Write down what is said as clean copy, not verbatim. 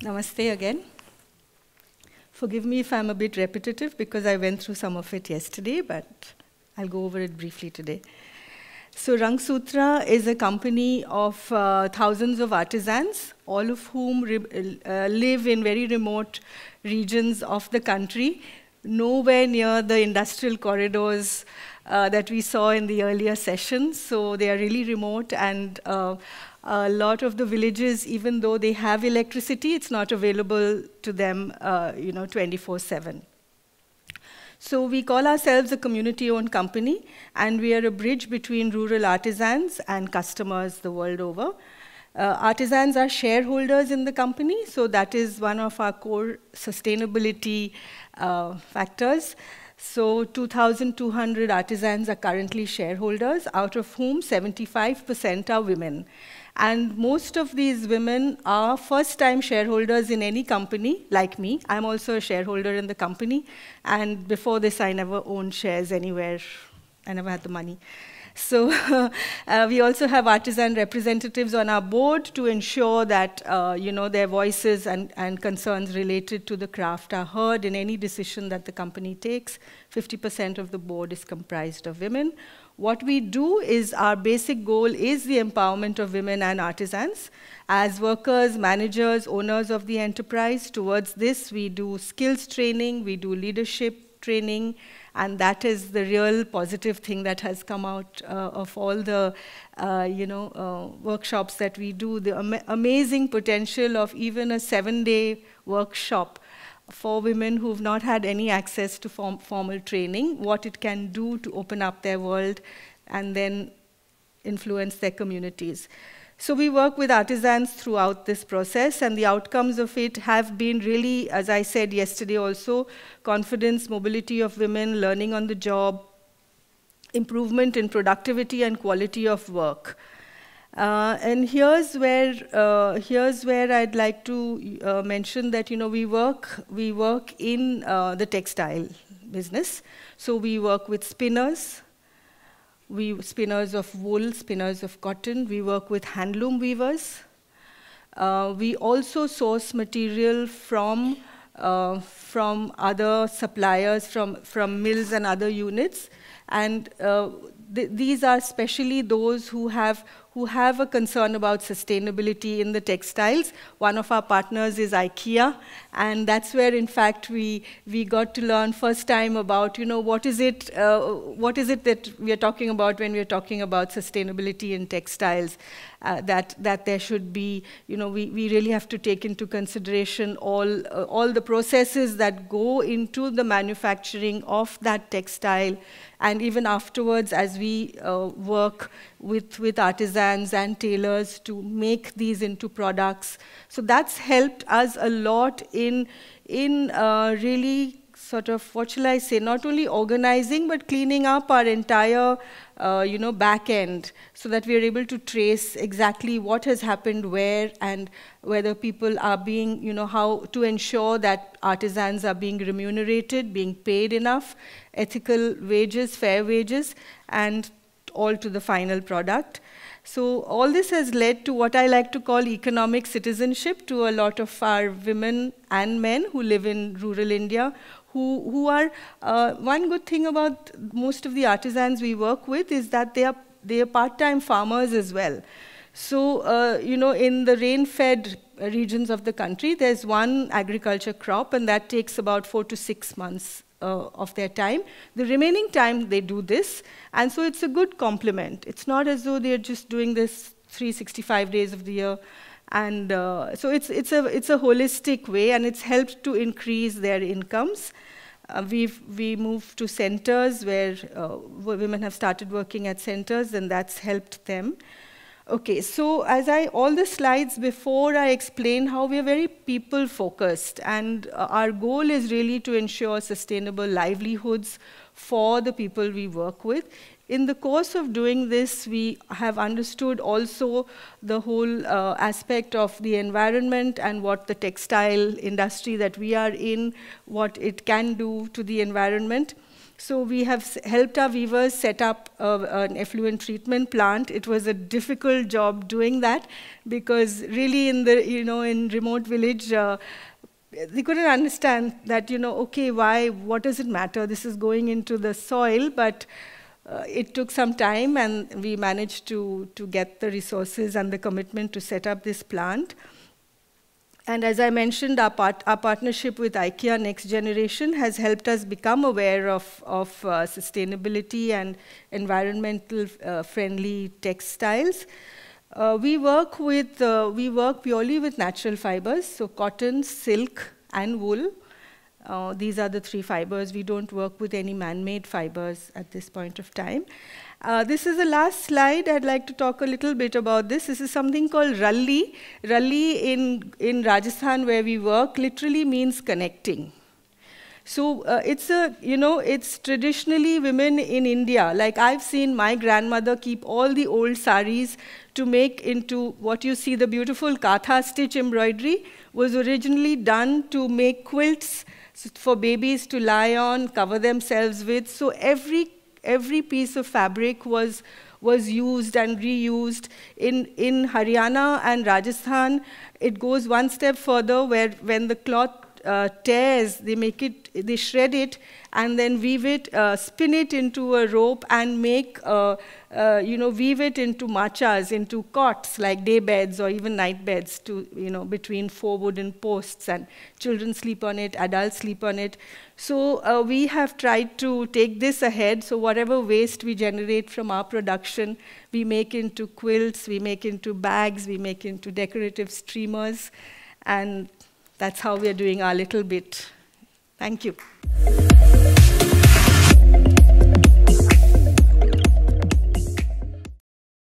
Namaste again. Forgive me if I'm a bit repetitive because I went through some of it yesterday, but I'll go over it briefly today. So Rangsutra is a company of thousands of artisans, all of whom live in very remote regions of the country, nowhere near the industrial corridors that we saw in the earlier sessions. So they are really remote, and a lot of the villages, even though they have electricity, it's not available to them 24/7. So we call ourselves a community-owned company, and we are a bridge between rural artisans and customers the world over. Artisans are shareholders in the company, so that is one of our core sustainability factors. So 2,200 artisans are currently shareholders, out of whom 75% are women. And most of these women are first-time shareholders in any company, like me. I'm also a shareholder in the company. And before this, I never owned shares anywhere. I never had the money. So we also have artisan representatives on our board to ensure that their voices and concerns related to the craft are heard in any decision that the company takes. 50% of the board is comprised of women. What we do is our basic goal is the empowerment of women and artisans. As workers, managers, owners of the enterprise, towards this we do skills training, we do leadership training, and that is the real positive thing that has come out of all the workshops that we do, the amazing potential of even a 7-day workshop for women who've not had any access to formal training, what it can do to open up their world and then influence their communities. So we work with artisans throughout this process, and the outcomes of it have been really, as I said yesterday also, confidence, mobility of women, learning on the job, improvement in productivity and quality of work. And here's where I'd like to mention that we work in the textile business. So we work with spinners. Spinners of wool, spinners of cotton. We work with handloom weavers. We also source material from other suppliers, from mills and other units. And these are especially those who have a concern about sustainability in the textiles. One of our partners is IKEA, and that's where, in fact, we got to learn first time about, what is it that we are talking about when we are talking about sustainability in textiles, that there should be, we really have to take into consideration all the processes that go into the manufacturing of that textile, and even afterwards, as we work with artisans and tailors to make these into products. So that's helped us a lot in really sort of, what shall I say, not only organizing, but cleaning up our entire back end, so that we are able to trace exactly what has happened where, and whether people are being, how to ensure that artisans are being remunerated, being paid enough, ethical wages, fair wages, and all to the final product. So all this has led to what I like to call economic citizenship to a lot of our women and men who live in rural India, who are, one good thing about most of the artisans we work with is that they are part-time farmers as well. So, in the rain-fed regions of the country, there's one agriculture crop, and that takes about 4 to 6 months of their time. The remaining time, they do this, and so it's a good complement. It's not as though they're just doing this 365 days of the year. And so it's a holistic way, and it's helped to increase their incomes. We moved to centers where women have started working at centers, and that's helped them. Okay, so all the slides before, I explained how we are very people-focused, and our goal is really to ensure sustainable livelihoods for the people we work with. In the course of doing this, we have understood also the whole aspect of the environment and what the textile industry that we are in, what it can do to the environment. So we have helped our weavers set up an effluent treatment plant. It was a difficult job doing that because really in the, in remote village, they couldn't understand that, okay, why, what does it matter? This is going into the soil, but it took some time and we managed to get the resources and the commitment to set up this plant. And as I mentioned, our partnership with IKEA Next Generation has helped us become aware of sustainability and environmental friendly textiles. We work purely with natural fibers, so cotton, silk, and wool. These are the three fibers. We don't work with any man-made fibers at this point of time. This is the last slide. I'd like to talk a little bit about this. This is something called Ralli. Ralli in Rajasthan, where we work, literally means connecting. So it's traditionally women in India. Like I've seen my grandmother keep all the old saris to make into what you see, the beautiful Katha stitch embroidery was originally done to make quilts for babies to lie on, cover themselves with. So every piece of fabric was used and reused. In Haryana and Rajasthan, it goes one step further, where when the cloth tears, they shred it and then weave it, spin it into a rope and make, weave it into machas, into cots like day beds or even night beds between 4 wooden posts, and children sleep on it, adults sleep on it. So we have tried to take this ahead. So whatever waste we generate from our production, we make into quilts, we make into bags, we make into decorative streamers, and that's how we are doing our little bit. Thank you.